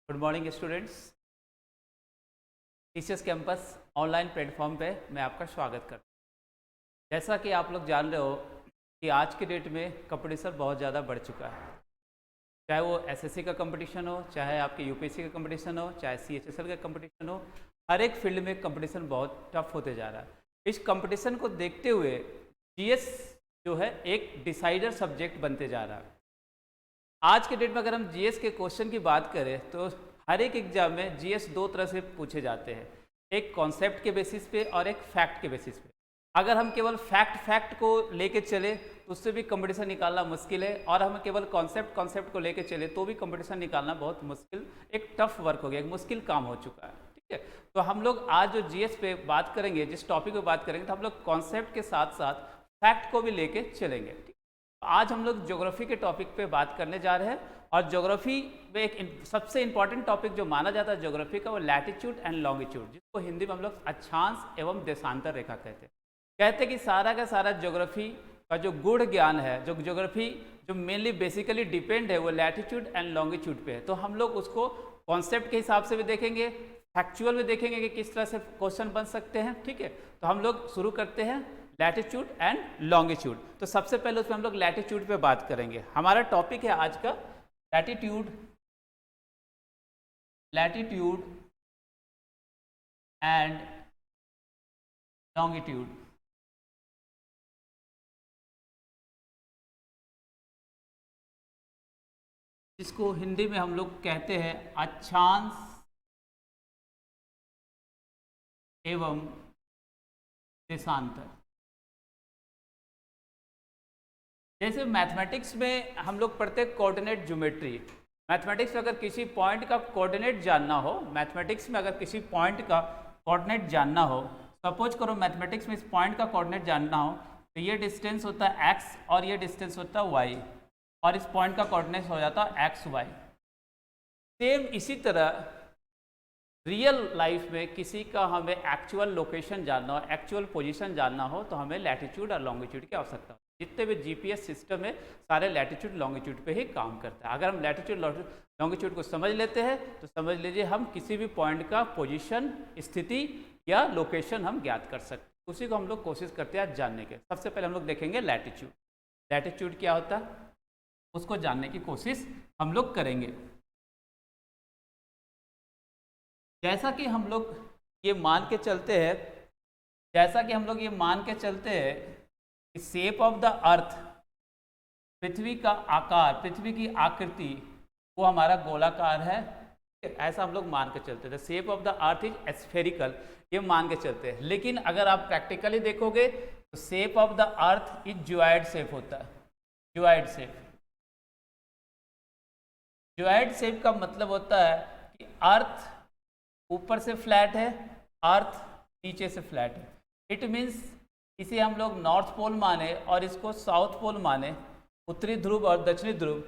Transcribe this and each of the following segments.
Good morning students. Teachers campus online platform पे मैं आपका स्वागत करता हूँ। जैसा कि आप लोग जान रहे हो कि आज के डेट में कंपटीशन बहुत ज़्यादा बढ़ चुका है, चाहे वो एसएससी का कंपटीशन हो, चाहे आपके यूपीएससी का कंपटीशन हो, चाहे सीएचएसएल का कंपटीशन हो। हर एक फील्ड में कंपटीशन बहुत टफ होते जा रहा है। इस कंपटीशन को देखते हुए जीएस जो है एक डिसाइडर सब्जेक्ट बनते जा रहा है। आज के डेट में अगर हम जीएस के क्वेश्चन की बात करें तो हर एक एग्जाम में जीएस दो तरह से पूछे जाते हैं, एक कॉन्सेप्ट के बेसिस पे और एक फैक्ट के बेसिस पे। अगर हम केवल फैक्ट को लेके चले तो उससे भी कंपटीशन निकालना मुश्किल है, और हम केवल कॉन्सेप्ट को लेके चले तो भी कंपटीशन निकालना बहुत मुश्किल, एक टफ वर्क हो गया, एक मुश्किल काम हो चुका है। ठीक है, तो हम लोग आज जो जीएस पे बात करेंगे, जिस टॉपिक पे बात करेंगे, तो हम लोग कॉन्सेप्ट के साथ साथ फैक्ट को भी लेके चलेंगे। आज हम लोग ज्योग्राफी के टॉपिक पे बात करने जा रहे हैं, और ज्योग्राफी में एक सबसे इंपॉर्टेंट टॉपिक जो माना जाता है ज्योग्राफी का, वो लैटिट्यूड एंड लॉन्गिट्यूड, जिसको हिंदी में हम लोग अक्षांश एवं देशांतर रेखा कहते हैं कि सारा का सारा ज्योग्राफी का जो गूढ़ ज्ञान है, जो ज्योग्राफी जो मेनली बेसिकली डिपेंड है, वो लैटिट्यूड एंड लॉन्गिट्यूड पे है। तो हम लोग उसको कॉन्सेप्ट के हिसाब से भी देखेंगे, फैक्चुअल भी देखेंगे कि किस तरह से क्वेश्चन बन सकते हैं। ठीक है, तो हम लोग शुरू करते हैं लैटिट्यूड एंड लॉन्गिट्यूड। तो सबसे पहले उसमें हम लोग लैटिट्यूड पे बात करेंगे। हमारा टॉपिक है आज का लैटिट्यूड एंड लॉन्गिट्यूड। इसको हिंदी में हम लोग कहते हैं अक्षांश एवं देशांतर। जैसे मैथमेटिक्स में हम लोग पढ़ते हैं कोऑर्डिनेट ज्योमेट्री। मैथमेटिक्स में अगर किसी पॉइंट का कोऑर्डिनेट जानना हो, मैथमेटिक्स में अगर किसी पॉइंट का कोऑर्डिनेट जानना हो, सपोज करो मैथमेटिक्स में इस पॉइंट का कोऑर्डिनेट जानना हो, तो ये डिस्टेंस होता है x और ये डिस्टेंस होता है y, और इस पॉइंट का कोऑर्डिनेट हो जाता है एक्स वाई। सेम इसी तरह रियल लाइफ में किसी का हमें एक्चुअल लोकेशन जानना हो, एक्चुअल पोजीशन जानना हो, तो हमें लैटिट्यूड और लॉन्गिट्यूड की आवश्यकता हो। जितने भी जीपीएस सिस्टम है सारे लैटिट्यूड लॉन्गिट्यूड पे ही काम करता है। अगर हम लैटिट्यूड लॉन्गिट्यूड को समझ लेते हैं तो समझ लीजिए हम किसी भी पॉइंट का पोजीशन, स्थिति या लोकेशन हम ज्ञात कर सकते हैं। उसी को हम लोग कोशिश करते हैं आज जानने के। सबसे पहले हम लोग देखेंगे लैटिट्यूड। लैटिट्यूड क्या होता है उसको जानने की कोशिश हम लोग करेंगे। जैसा कि हम लोग ये मान के चलते हैं कि शेप ऑफ द अर्थ, पृथ्वी का आकार, पृथ्वी की आकृति वो हमारा गोलाकार है, ऐसा हम लोग मान के चलते थे। Shape of the earth is spherical, ये मान के चलते हैं। लेकिन अगर आप प्रैक्टिकली देखोगे तो shape of the earth is geoid shape होता है। ज्वाइड शेप का मतलब होता है कि अर्थ ऊपर से फ्लैट है, अर्थ नीचे से फ्लैट है। इट मीन्स इसे हम लोग नॉर्थ पोल माने और इसको साउथ पोल माने, उत्तरी ध्रुव और दक्षिणी ध्रुव।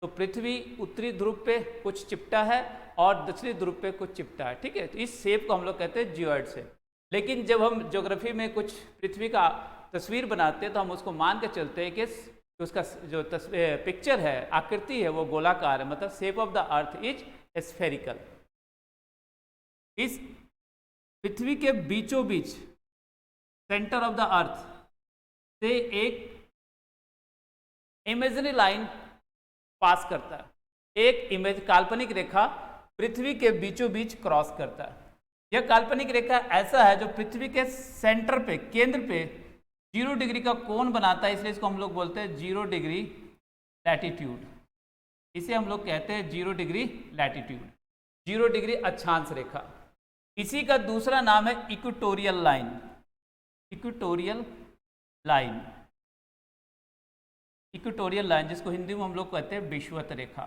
तो पृथ्वी उत्तरी ध्रुव पे कुछ चिपटा है और दक्षिणी ध्रुव पे कुछ चिपटा है। ठीक है, तो इस शेप को हम लोग कहते हैं जियोइड शेप। लेकिन जब हम ज्योग्राफी में कुछ पृथ्वी का तस्वीर बनाते हैं तो हम उसको मान के चलते हैं कि उसका जो पिक्चर है, आकृति है, वो गोलाकार है, मतलब shape of the earth is spherical. इस पृथ्वी के बीचों बीच, सेंटर ऑफ द अर्थ से एक इमेजिनरी लाइन पास करता है। एक काल्पनिक रेखा पृथ्वी के बीचों बीच क्रॉस करता है। यह काल्पनिक रेखा ऐसा है जो पृथ्वी के सेंटर पे, केंद्र पे 0 डिग्री का कोण बनाता है, इसलिए इसको हम लोग बोलते हैं 0 डिग्री लैटिट्यूड। इसे हम लोग कहते हैं 0 डिग्री लैटिट्यूड, 0 डिग्री अक्षांश रेखा। इसी का दूसरा नाम है इक्वेटोरियल लाइन। इक्वेटोरियल लाइन जिसको हिंदी में हम लोग कहते हैं विषुवत रेखा।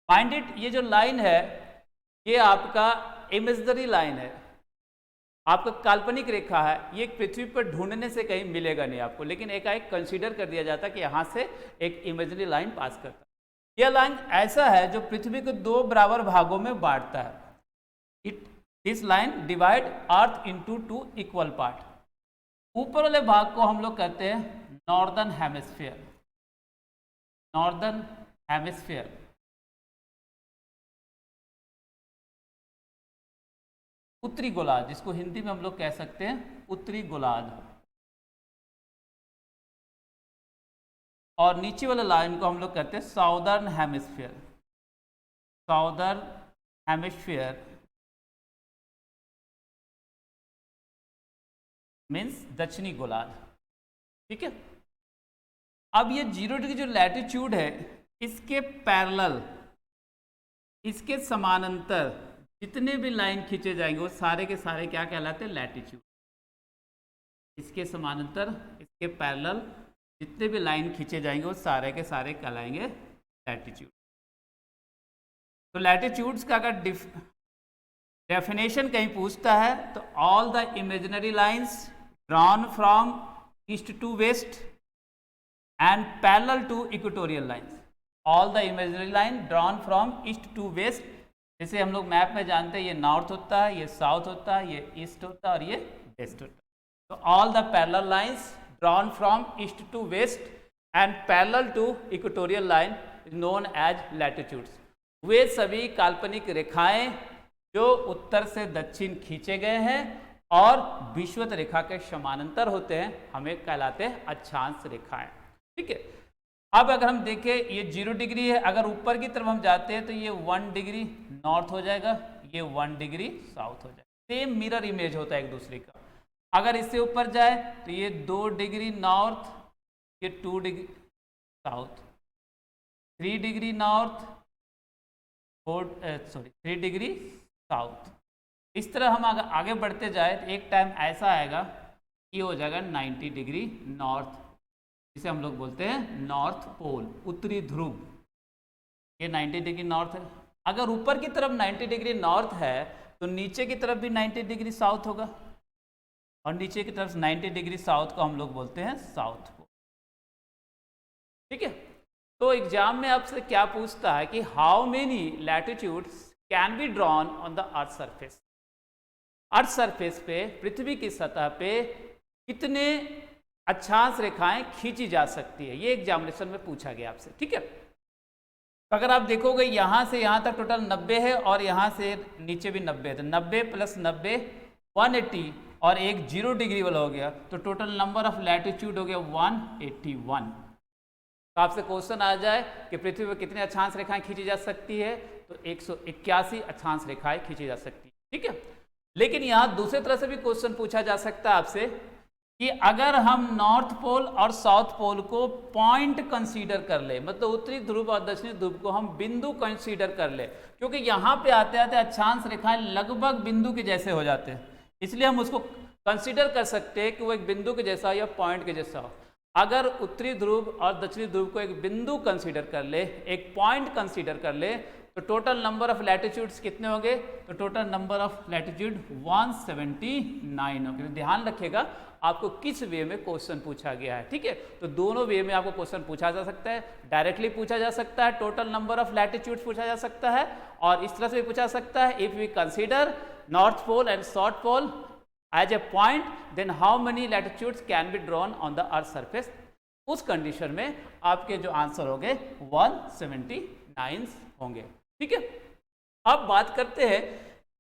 फाइंड इट, ये जो लाइन है ये आपका इमेजिनरी लाइन है, आपका काल्पनिक रेखा है। ये पृथ्वी पर ढूंढने से कहीं मिलेगा नहीं आपको, लेकिन एकाएक कंसीडर कर दिया जाता है कि यहाँ से एक इमेजिनरी लाइन पास करता है। यह लाइन ऐसा है जो पृथ्वी को 2 बराबर भागों में बांटता है। This line divide earth into 2 equal part. ऊपर वाले भाग को हम लोग कहते हैं नॉर्दर्न हेमिस्फीयर, नॉर्दर्न हेमिस्फीयर, उत्तरी गोलार्ध, जिसको हिंदी में हम लोग कह सकते हैं उत्तरी गोलार्ध, और नीचे वाला लाइन को हम लोग कहते हैं southern hemisphere. Southern hemisphere means दक्षिणी गोलार्ध। ठीक है, अब ये 0 डिग्री जो लैटिट्यूड है, इसके पैरेलल, इसके समानांतर जितने भी लाइन खींचे जाएंगे वो सारे के सारे क्या कहलाते हैं? लैटिट्यूड। इसके समानांतर, इसके पैरेलल जितने भी लाइन खींचे जाएंगे वो सारे के सारे कहलाएंगे लैटिट्यूड। तो लैटिट्यूड्स का अगर डेफिनेशन कहीं पूछता है तो all the imaginary lines drawn from east to west and parallel to equatorial lines. All the imaginary line drawn from east to west, जैसे हम लोग मैप में जानते हैं ये नॉर्थ होता है, ये साउथ होता है, ये ईस्ट होता है और ये वेस्ट होता है। तो all the parallel lines drawn from east to west and parallel to equatorial line is known as latitudes. वे सभी काल्पनिक रेखाएं जो उत्तर से दक्षिण खींचे गए हैं और विषुवत रेखा के समानांतर होते हैं हमें कहलाते हैं अक्षांश रेखाएं। ठीक है, अब अगर हम देखें ये 0 डिग्री है, अगर ऊपर की तरफ हम जाते हैं तो ये 1 डिग्री नॉर्थ हो जाएगा, ये 1 डिग्री साउथ हो जाएगा। सेम मिरर इमेज होता है एक दूसरे का। अगर इससे ऊपर जाए तो ये 2 डिग्री नॉर्थ, ये 2 degree south, 3 degree north, 3 degree south. इस तरह हम अगर आगे बढ़ते जाए तो एक टाइम ऐसा आएगा, ये हो जाएगा 90 डिग्री नॉर्थ, जिसे हम लोग बोलते हैं नॉर्थ पोल, उत्तरी ध्रुव। ये 90 डिग्री नॉर्थ है। अगर ऊपर की तरफ 90 डिग्री नॉर्थ है तो नीचे की तरफ भी 90 डिग्री साउथ होगा, और नीचे की तरफ 90 डिग्री साउथ को हम लोग बोलते हैं साउथ पोल। ठीक है, तो एग्जाम में आपसे क्या पूछता है कि how many latitudes can be drawn on the earth surface. Earth surface पे, पृथ्वी की सतह पे कितने अक्षांश रेखाएं खींची जा सकती है, ये एग्जामिनेशन में पूछा गया आपसे। ठीक है, तो अगर आप देखोगे यहाँ से यहाँ तक टोटल 90 है और यहाँ से नीचे भी 90 है, तो 90 प्लस 90 180 और एक 0 डिग्री वाला हो गया, तो टोटल नंबर ऑफ लैटिट्यूड हो गया 181। तो आपसे क्वेश्चन आ जाए कि पृथ्वी पर कितने अक्षांश रेखाएं खींची जा सकती है, तो 181 अक्षांश रेखाएं खींची जा सकती है। ठीक है, लेकिन यहाँ दूसरे तरह से भी क्वेश्चन पूछा जा सकता है आपसे कि अगर हम नॉर्थ पोल और साउथ पोल को पॉइंट कंसीडर कर ले, मतलब उत्तरी ध्रुव और दक्षिणी ध्रुव को हम बिंदु कंसीडर कर ले, क्योंकि यहाँ पे आते आते अक्षांश रेखाएं लगभग बिंदु के जैसे हो जाते हैं, इसलिए हम उसको कंसीडर कर सकते हैं कि वो एक बिंदु के जैसा या पॉइंट के जैसा हो। अगर उत्तरी ध्रुव और दक्षिणी ध्रुव को एक बिंदु कंसीडर कर ले, एक पॉइंट कंसीडर कर ले, तो टोटल नंबर ऑफ लैटिट्यूड्स कितने होंगे? तो टोटल नंबर ऑफ लैटिट्यूड 179 होंगे। तो ध्यान रखिएगा आपको किस वे में क्वेश्चन पूछा गया है। ठीक है, तो दोनों वे में आपको क्वेश्चन पूछा जा सकता है। डायरेक्टली पूछा जा सकता है, टोटल नंबर ऑफ लैटिट्यूड्स पूछा जा सकता है, और इस तरह से भी पूछा जा सकता है, if we consider north pole and south pole as a point, then how many latitudes can be drawn on the earth surface. उस कंडीशन में आपके जो आंसर होंगे 179 होंगे। ठीक है, अब बात करते हैं,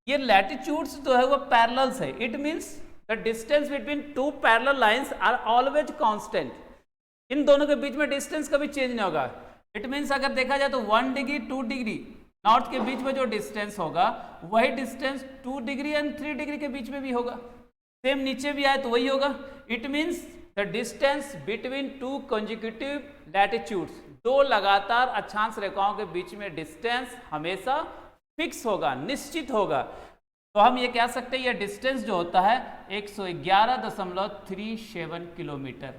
ये लैटिट्यूड्स जो है वो पैरेलल्स है। It means the distance between two parallel lines are always constant. इन दोनों के बीच में डिस्टेंस कभी चेंज नहीं होगा। इट मींस अगर देखा जाए तो 1 डिग्री 2 डिग्री नॉर्थ के बीच में जो डिस्टेंस होगा वही डिस्टेंस 2 डिग्री एंड 3 डिग्री के बीच में भी होगा। सेम नीचे भी आए तो वही होगा। It means the distance between to consecutive latitudes, दो लगातार अक्षांश रेखाओं के बीच में डिस्टेंस हमेशा फिक्स होगा, निश्चित होगा। तो हम ये कह सकते हैं ये डिस्टेंस जो होता है 111.37 किलोमीटर,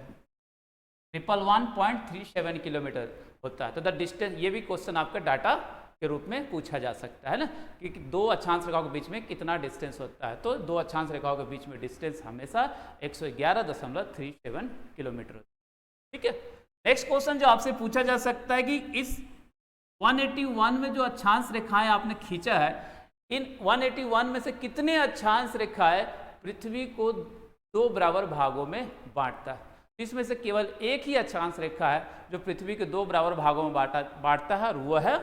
111.37 किलोमीटर होता है। तो द डिस्टेंस, ये भी क्वेश्चन आपका डाटा के रूप में पूछा जा सकता है ना, कि दो अक्षांश रेखाओं के बीच में कितना डिस्टेंस होता है। तो दो अक्षांश रेखाओं के बीच में डिस्टेंस हमेशा 111.37 किलोमीटर होता है। ठीक है, नेक्स्ट क्वेश्चन जो आपसे पूछा जा सकता है कि इस 181 में जो अक्षांश रेखाएं आपने खींचा है, इन 181 में से कितने अक्षांश रेखाएं पृथ्वी को दो बराबर भागों में बांटता है। जिसमें से केवल एक ही अक्षांश रेखा है जो पृथ्वी के 2 बराबर भागों में बांटता है, और वो है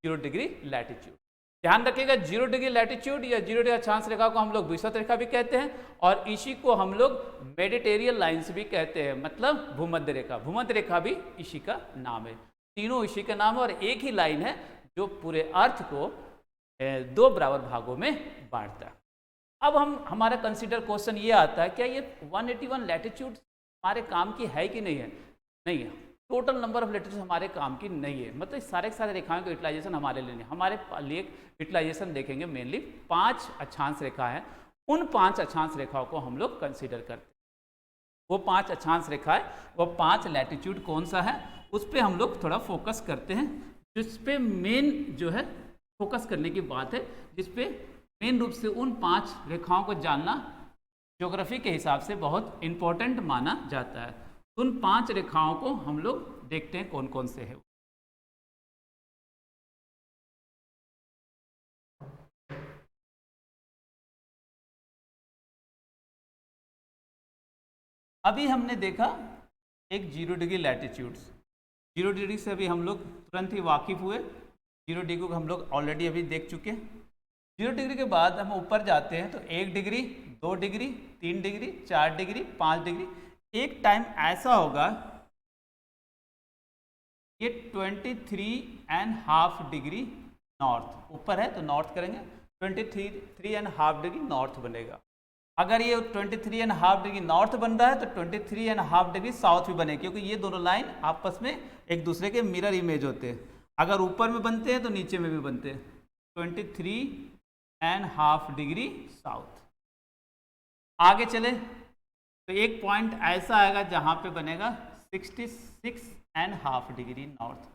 0 डिग्री लैटिट्यूड। ध्यान रखिएगा, 0 डिग्री लैटिट्यूड या 0 डिग्री अक्षांश रेखा को हम लोग विषुवत रेखा भी कहते हैं, और इसी को हम लोग मेडिटेरियन लाइन्स भी कहते हैं, मतलब भूमध्य रेखा। भूमध्य रेखा भी इसी का नाम है, तीनों इसी का नाम है, और एक ही लाइन है जो पूरे अर्थ को 2 बराबर भागों में बांटता है। अब हमारा कंसिडर क्वेश्चन ये आता है, क्या ये 181 लैटिट्यूड हमारे काम की है कि नहीं है? नहीं है। टोटल नंबर ऑफ लैटिट्यूड हमारे काम की नहीं है, मतलब सारे के सारे रेखाओं का यूटिलाइजेशन हमारे लिए नहीं। हमारे लिए यूटिलाइजेशन देखेंगे मेनली 5 अक्षांश रेखा है, उन 5 अक्षांश रेखाओं को हम लोग कंसिडर करते हैं। वो 5 अक्षांश रेखा है, वो 5 लैटिट्यूड कौन सा है, उस पर हम लोग थोड़ा फोकस करते हैं। जिस पे मेन जो है फोकस करने की बात है, जिस पे मेन रूप से उन 5 रेखाओं को जानना ज्योग्राफी के हिसाब से बहुत इंपॉर्टेंट माना जाता है। उन 5 रेखाओं को हम लोग देखते हैं कौन कौन से है। अभी हमने देखा एक 0 डिग्री लैटिट्यूड। 0 डिग्री से अभी हम लोग तुरंत ही वाकिफ हुए, 0 डिग्री को हम लोग ऑलरेडी अभी देख चुके हैं। 0 डिग्री के बाद हम ऊपर जाते हैं तो 1 degree, 2 degree, 3 degree, 4 degree, 5 degree. एक टाइम ऐसा होगा ये 23.5 डिग्री नॉर्थ ऊपर है तो नॉर्थ करेंगे, 23.5 डिग्री नॉर्थ बनेगा। अगर ये 23.5 डिग्री नॉर्थ बन रहा है तो 23.5 डिग्री साउथ भी बनेगा, क्योंकि ये दोनों लाइन आपस में एक दूसरे के मिरर इमेज होते हैं। अगर ऊपर में बनते हैं तो नीचे में भी बनते हैं। 23.5 डिग्री साउथ। आगे चले तो एक पॉइंट ऐसा आएगा जहां पे बनेगा 66.5 डिग्री नॉर्थ।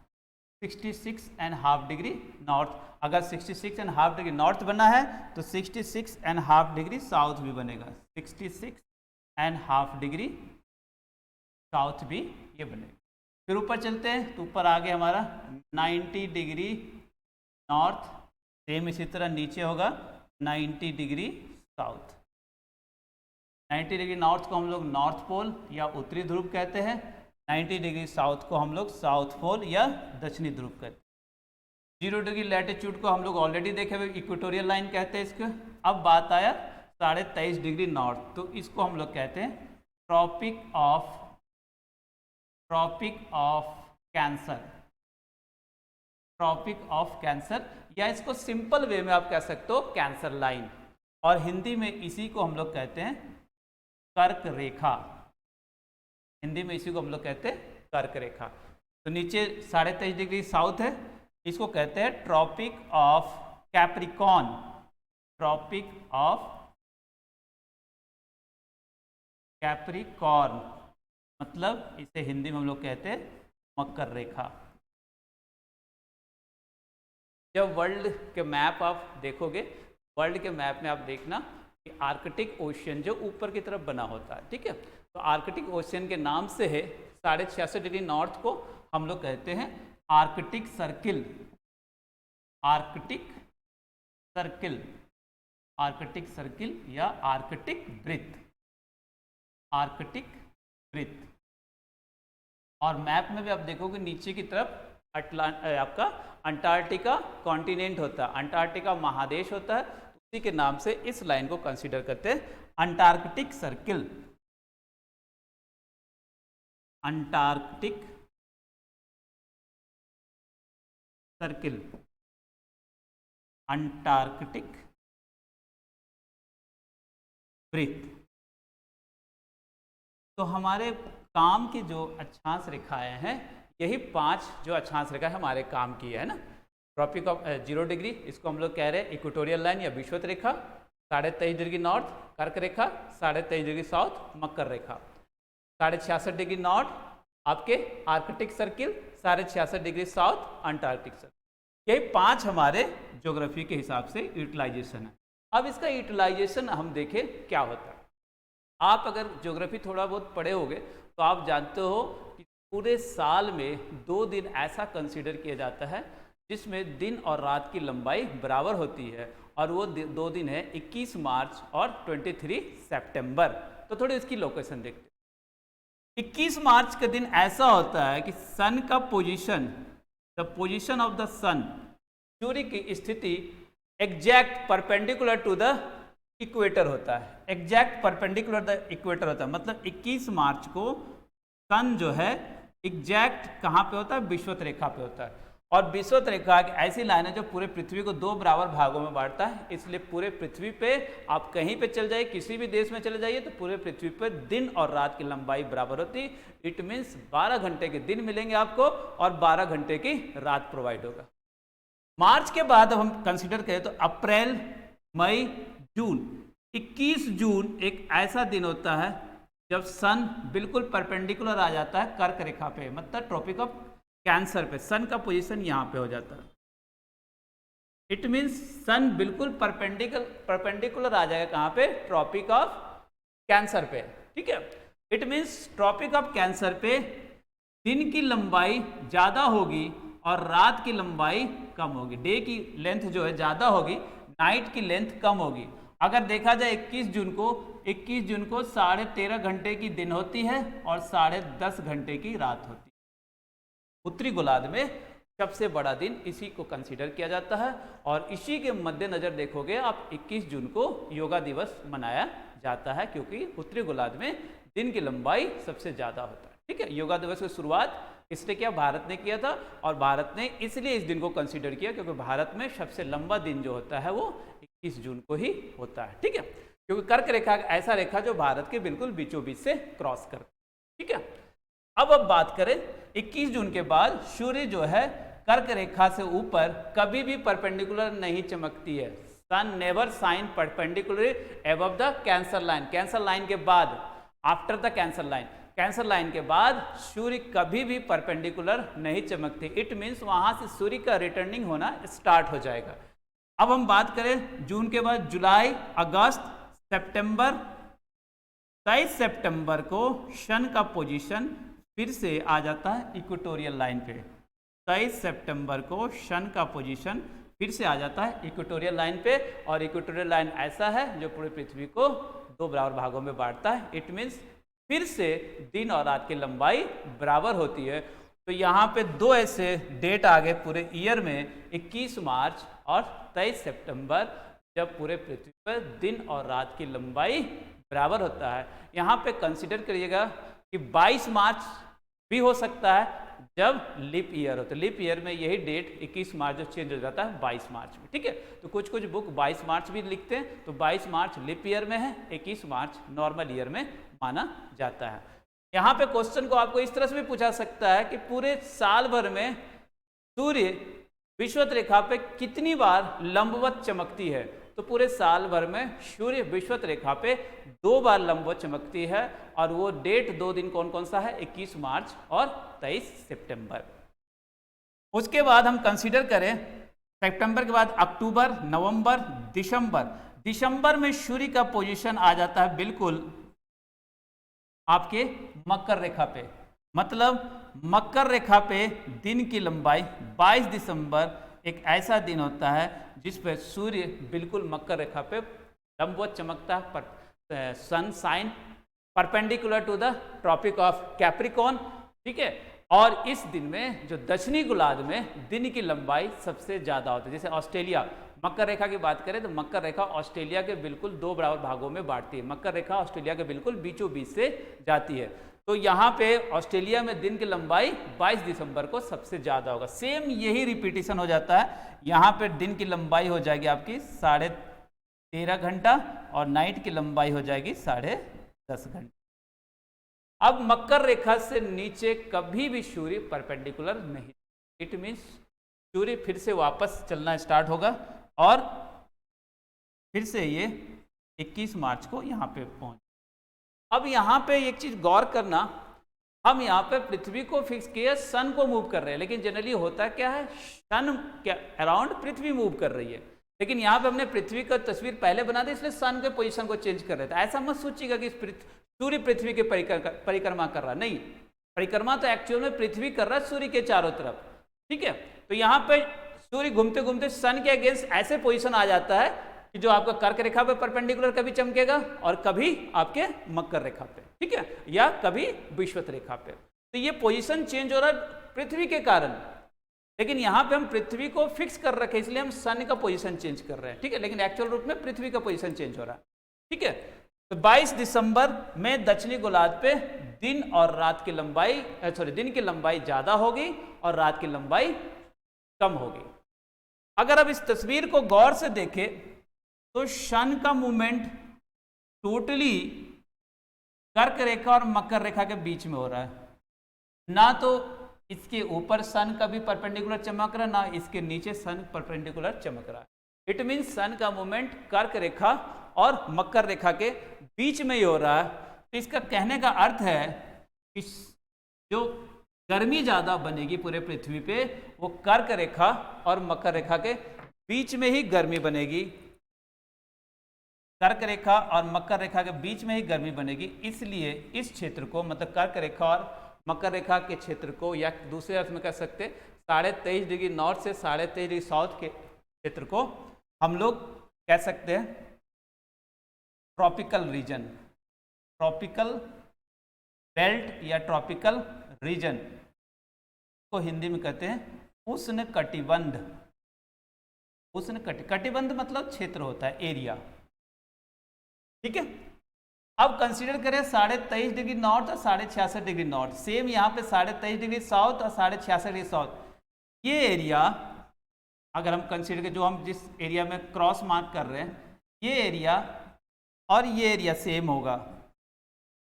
66.5 degree north. अगर 66.5 डिग्री नॉर्थ बना है तो 66.5 डिग्री साउथ भी बनेगा। 66.5 डिग्री साउथ भी ये बनेगा। फिर ऊपर चलते हैं तो ऊपर आगे हमारा 90 डिग्री नॉर्थ, सेम इसी तरह नीचे होगा 90 डिग्री साउथ। 90 डिग्री नॉर्थ को हम लोग नॉर्थ पोल या उत्तरी ध्रुव कहते हैं, 90 डिग्री साउथ को हम लोग साउथ पोल या दक्षिणी ध्रुव कहते हैं। 0 डिग्री लैटिट्यूड को हम लोग ऑलरेडी देखे हुए इक्वेटोरियल लाइन कहते हैं इसको। अब बात आया 23.5 डिग्री नॉर्थ, तो इसको हम लोग कहते हैं Tropic of Cancer. Tropic of Cancer, या इसको सिंपल वे में आप कह सकते हो कैंसर लाइन, और हिंदी में इसी को हम लोग कहते हैं कर्क रेखा। हिंदी में इसी को हम लोग कहते हैं कर्क रेखा। तो नीचे 23.5 डिग्री साउथ है, इसको कहते हैं Tropic of Capricorn. Tropic of Capricorn मतलब इसे हिंदी में हम लोग कहते हैं मकर रेखा। जब वर्ल्ड के मैप आप देखोगे, वर्ल्ड के मैप में आप देखना कि आर्कटिक ओशियन जो ऊपर की तरफ बना होता है, ठीक है, तो आर्कटिक ओशियन के नाम से है 66.5 डिग्री नॉर्थ को हम लोग कहते हैं Arctic circle. Arctic circle, Arctic circle या आर्कटिक वृत्त। आर्कटिक वृत्त। और मैप में भी आप देखोगे नीचे की तरफ आपका अंटार्कटिका कॉन्टिनेंट होता है, अंटार्कटिका महादेश होता है, उसी के नाम से इस लाइन को कंसीडर करते हैं Antarctic circle. Antarctic circle, Antarctic वृत्त। तो हमारे काम की जो अक्षांश रेखाएं हैं, यही 5 जो अक्षांश रेखा हमारे काम की है ना। ट्रॉपिक ऑफ 0 डिग्री, इसको हम लोग कह रहे हैं इक्वेटोरियल लाइन या विषुवत रेखा। 23.5 डिग्री नॉर्थ कर्क रेखा, 23.5 डिग्री साउथ मकर रेखा, 66.5 डिग्री नॉर्थ आपके Arctic circle, 66.5 degree south Antarctic circle. यही 5 हमारे ज्योग्राफी के हिसाब से यूटिलाइजेशन है। अब इसका यूटिलाइजेशन हम देखें क्या होता है। आप अगर ज्योग्राफी थोड़ा बहुत पढ़े होंगे तो आप जानते हो कि पूरे साल में 2 दिन ऐसा कंसीडर किया जाता है जिसमें दिन और रात की लंबाई बराबर होती है, और वो 2 दिन है 21 मार्च और 23 सितंबर। तो थोड़ी इसकी लोकेशन देखते हैं। 21 मार्च का दिन ऐसा होता है कि सन का position, the position of the sun, सूर्य की स्थिति exact perpendicular to the equator होता है। एग्जैक्ट परपेंडिकुलर द इक्वेटर होता है, मतलब 21 मार्च को सन जो है एग्जैक्ट कहाँ पे होता है, विषुवत रेखा पे होता है। और विषुवत रेखा एक ऐसी लाइन है जो पूरे पृथ्वी को दो बराबर भागों में बांटता है। इसलिए पूरे पृथ्वी पे आप कहीं पे चल जाइए, किसी भी देश में चले जाइए, तो पूरे पृथ्वी पर दिन और रात की लंबाई बराबर होती है। इट मीन्स 12 घंटे के दिन मिलेंगे आपको और 12 घंटे की रात प्रोवाइड होगा। मार्च के बाद अब हम कंसिडर करें तो अप्रैल, मई, जून। 21 जून एक ऐसा दिन होता है जब सन बिल्कुल परपेंडिकुलर आ जाता है कर्क रेखा पे, मतलब ट्रॉपिक ऑफ कैंसर पे। सन का पोजीशन यहाँ पे हो जाता है। इट मीन्स सन बिल्कुल परपेंडिकुलर आ जाएगा कहाँ पे, ट्रॉपिक ऑफ कैंसर पे। ठीक है, it means tropic of Cancer पे दिन की लंबाई ज़्यादा होगी और रात की लंबाई कम होगी। डे की लेंथ जो है ज़्यादा होगी, नाइट की लेंथ कम होगी। अगर देखा जाए 21 जून को 13.5 घंटे की दिन होती है और 10.5 घंटे की रात होती है। उत्तरी गोलार्ध में सबसे बड़ा दिन इसी को कंसीडर किया जाता है और इसी के मद्देनजर देखोगे आप 21 जून को योगा दिवस मनाया जाता है, क्योंकि उत्तरी गोलार्ध में दिन की लंबाई सबसे ज़्यादा होता है। ठीक है, योगा दिवस की शुरुआत इसने किया, भारत ने किया था, और भारत ने इसलिए इस दिन को कंसीडर किया क्योंकि भारत में सबसे लंबा दिन जो होता है वो 21 जून को ही होता है। ठीक है, क्योंकि कर्क रेखा ऐसा रेखा जो भारत के बिल्कुल बीचों बीच से क्रॉस करता है। ठीक है, अब बात करें 21 जून के बाद सूर्य जो है कर्क रेखा से ऊपर कभी भी परपेंडिकुलर नहीं चमकती है। Sun never shine perpendicularly above the Cancer line. Cancer line के बाद, after the Cancer line, Cancer line के बाद सूर्य कभी भी परपेंडिकुलर नहीं चमकती। इट मीन्स वहां से सूर्य का रिटर्निंग होना स्टार्ट हो जाएगा। अब हम बात करें जून के बाद जुलाई, अगस्त, सितंबर। 23 सितंबर को सन का पोजीशन फिर से आ जाता है इक्वेटोरियल लाइन पे। 23 सितंबर को सन का पोजीशन फिर से आ जाता है इक्वेटोरियल लाइन पे, और इक्वेटोरियल लाइन ऐसा है जो पूरी पृथ्वी को दो बराबर भागों में बांटता है। इट मीन्स फिर से दिन और रात की लंबाई बराबर होती है। तो यहाँ पे दो ऐसे डेट आ गए पूरे ईयर में, 21 मार्च और 23 सितंबर, जब पूरे पृथ्वी पर दिन और रात की लंबाई बराबर होता है। यहाँ पे कंसिडर करिएगा कि 22 मार्च भी हो सकता है जब लीप ईयर हो, तो लीप ईयर में यही डेट 21 मार्च जो चेंज हो जाता है 22 मार्च में। ठीक है, तो कुछ कुछ बुक 22 मार्च भी लिखते हैं, तो 22 मार्च लीप ईयर में है, 21 मार्च नॉर्मल ईयर में माना जाता है। यहाँ पे क्वेश्चन को आपको इस तरह से भी पूछा सकता है कि पूरे साल भर में सूर्य विषुवत रेखा पे कितनी बार लंबवत चमकती है। तो पूरे साल भर में सूर्य विषुवत रेखा पे 2 बार लंबवत चमकती है, और वो डेट 2 दिन कौन कौन सा है, 21 मार्च और 23 सितंबर। उसके बाद हम कंसीडर करें सितंबर के बाद अक्टूबर, नवंबर, दिसंबर। दिसंबर में सूर्य का पोजीशन आ जाता है बिल्कुल आपके मकर रेखा पे, मतलब मकर रेखा पे दिन की लंबाई 22 दिसंबर एक ऐसा दिन होता है जिस पर सूर्य बिल्कुल मकर रेखा पे लंबवत चमकता है, पर sun shine perpendicular to the tropic of Capricorn. ठीक है, और इस दिन में जो दक्षिणी गोलार्ध में दिन की लंबाई सबसे ज़्यादा होती है। जैसे ऑस्ट्रेलिया, मकर रेखा की बात करें तो मकर रेखा ऑस्ट्रेलिया के बिल्कुल 2 बराबर भागों में बांटती है। मकर रेखा ऑस्ट्रेलिया के बिल्कुल बीचों बीच से जाती है। तो यहाँ पे ऑस्ट्रेलिया में दिन की लंबाई 22 दिसंबर को सबसे ज़्यादा होगा। सेम यही रिपीटिशन हो जाता है। यहाँ पे दिन की लंबाई हो जाएगी आपकी 13.5 घंटा और नाइट की लंबाई हो जाएगी 10.5 घंटा। अब मकर रेखा से नीचे कभी भी सूर्य परपेंडिकुलर नहीं। इट मीन्स सूर्य फिर से वापस चलना स्टार्ट होगा और फिर से ये 21 मार्च को यहाँ पे पहुँच। अब यहाँ पे एक चीज़ गौर करना, हम यहाँ पे पृथ्वी को फिक्स किया, सन को मूव कर रहे हैं, लेकिन जनरली होता क्या है, सन क्या अराउंड पृथ्वी मूव कर रही है, लेकिन यहाँ पे हमने पृथ्वी का तस्वीर पहले बना दी, इसलिए सन के पोजीशन को चेंज कर रहे थे। ऐसा मत सोचिएगा कि सूर्य पृथ्वी के परिक्रमा कर रहा, नहीं, परिक्रमा तो एक्चुअल में पृथ्वी कर रहा है सूर्य के चारों तरफ। ठीक है, तो यहाँ पे सूर्य घूमते घूमते सन के अगेंस्ट ऐसे पोजीशन आ जाता है कि जो आपका कर्क रेखा पे परपेंडिकुलर कभी चमकेगा और कभी आपके मकर रेखा पे, ठीक है, या कभी विषुवत रेखा पे। तो ये पोजीशन चेंज हो रहा है पृथ्वी के कारण, लेकिन यहाँ पे हम पृथ्वी को फिक्स कर रखे इसलिए हम सन का पोजीशन चेंज कर रहे हैं, ठीक है, लेकिन एक्चुअल रूप में पृथ्वी का पोजीशन चेंज हो रहा है, ठीक है। तो 22 दिसंबर में दक्षिणी गोलार्ध पे दिन और रात की लंबाई दिन की लंबाई ज्यादा होगी और रात की लंबाई कम होगी। अगर अब इस तस्वीर को गौर से देखें तो सन का मूवमेंट टोटली कर्क रेखा और मकर रेखा के बीच में हो रहा है, ना तो इसके ऊपर सन का भी परपेंडिकुलर चमक रहा है, ना इसके नीचे सन परपेंडिकुलर चमक रहा है। इट मीन सन का मूवमेंट कर्क रेखा और मकर रेखा के बीच में ही हो रहा है। तो इसका कहने का अर्थ है कि जो गर्मी ज़्यादा बनेगी पूरे पृथ्वी पे वो कर्क रेखा और मकर रेखा के बीच में ही गर्मी बनेगी, कर्क रेखा और मकर रेखा के बीच में ही गर्मी बनेगी। इसलिए इस क्षेत्र को, मतलब कर्क रेखा और मकर रेखा के क्षेत्र को, या दूसरे अर्थ में कह सकते 23.5 डिग्री नॉर्थ से 23.5 डिग्री साउथ के क्षेत्र को हम लोग कह सकते हैं ट्रॉपिकल रीजन, ट्रॉपिकल बेल्ट या ट्रॉपिकल रीजन को हिंदी में कहते हैं उष्ण कटिबंध। उष्ण कटिबंध मतलब क्षेत्र होता है, एरिया, ठीक है। अब कंसीडर करें 23.5 डिग्री नॉर्थ और 66.5 डिग्री नॉर्थ, सेम यहाँ पे 23.5 डिग्री साउथ और 66.5 डिग्री साउथ। ये एरिया अगर हम कंसीडर करें, जो हम जिस एरिया में क्रॉस मार्क कर रहे हैं, ये एरिया और ये एरिया सेम होगा,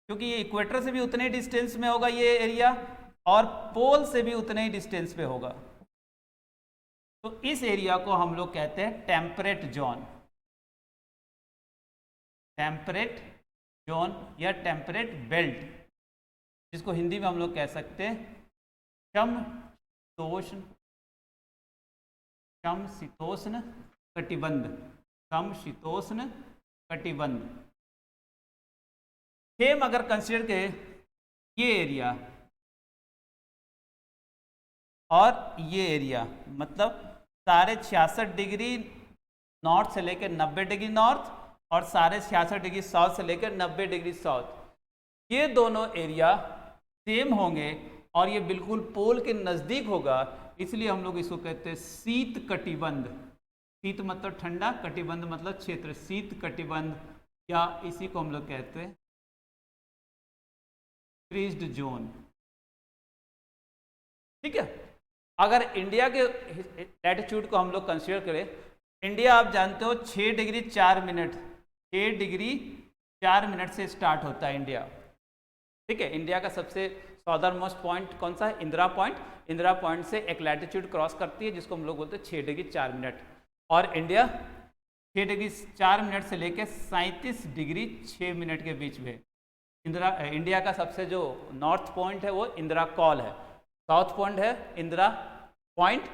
क्योंकि ये इक्वेटर से भी उतने डिस्टेंस में होगा ये एरिया और पोल से भी उतने ही डिस्टेंस पे होगा। तो इस एरिया को हम लोग कहते हैं टेम्परेट जोन, टेम्परेट जोन या टेम्परेट बेल्ट, जिसको हिंदी में हम लोग कह सकते हैं समशीतोष्ण कटिबंध, समशीतोष्ण कटिबंध। सेम अगर कंसीडर करें ये एरिया और ये एरिया, मतलब 66.5 डिग्री नॉर्थ से लेकर 90 डिग्री नॉर्थ और 66.5 डिग्री साउथ से लेकर 90 डिग्री साउथ, ये दोनों एरिया सेम होंगे और ये बिल्कुल पोल के नज़दीक होगा, इसलिए हम लोग इसको कहते हैं शीत कटिबंध। शीत मतलब ठंडा, कटिबंध मतलब क्षेत्र, शीत कटिबंध, या इसी को हम लोग कहते हैं फ्रीज्ड जोन, ठीक है। अगर इंडिया के लैटिट्यूड को हम लोग कंसीडर करें, इंडिया आप जानते हो 6 डिग्री 4 मिनट, 6 डिग्री 4 मिनट से स्टार्ट होता है इंडिया, ठीक है। इंडिया का सबसे सॉदर्न मोस्ट पॉइंट कौन सा है? इंदिरा पॉइंट। इंदिरा पॉइंट से एक लैटिट्यूड क्रॉस करती है जिसको हम लोग बोलते हैं 6 डिग्री 4 मिनट, और इंडिया 6 डिग्री 4 मिनट से लेकर 37 डिग्री 6 मिनट के बीच में। इंडिया का सबसे जो नॉर्थ पॉइंट है वो इंदिरा कॉल है, साउथ पॉइंट है इंदिरा पॉइंट,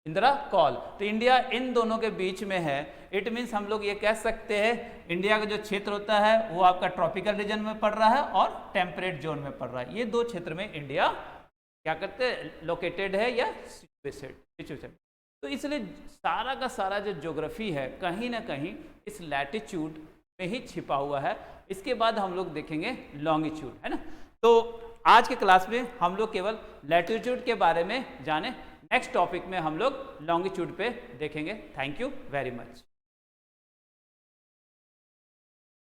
इंदिरा कॉल। तो इंडिया इन दोनों के बीच में है। इट मीन्स हम लोग ये कह सकते हैं इंडिया का जो क्षेत्र होता है वो आपका ट्रॉपिकल रीजन में पड़ रहा है और टेम्परेट जोन में पड़ रहा है। ये दो क्षेत्र में इंडिया क्या करते हैं, लोकेटेड है या सिचुएटेड। तो इसलिए सारा का सारा जो ज्योग्राफी है कहीं ना कहीं इस लैटिट्यूड में ही छिपा हुआ है। इसके बाद हम लोग देखेंगे लॉन्गिट्यूड, है ना। तो आज के क्लास में हम लोग केवल लैटिट्यूड के बारे में जाने, नेक्स्ट टॉपिक में हम लोग लॉन्गिट्यूड पे देखेंगे। Thank you very much.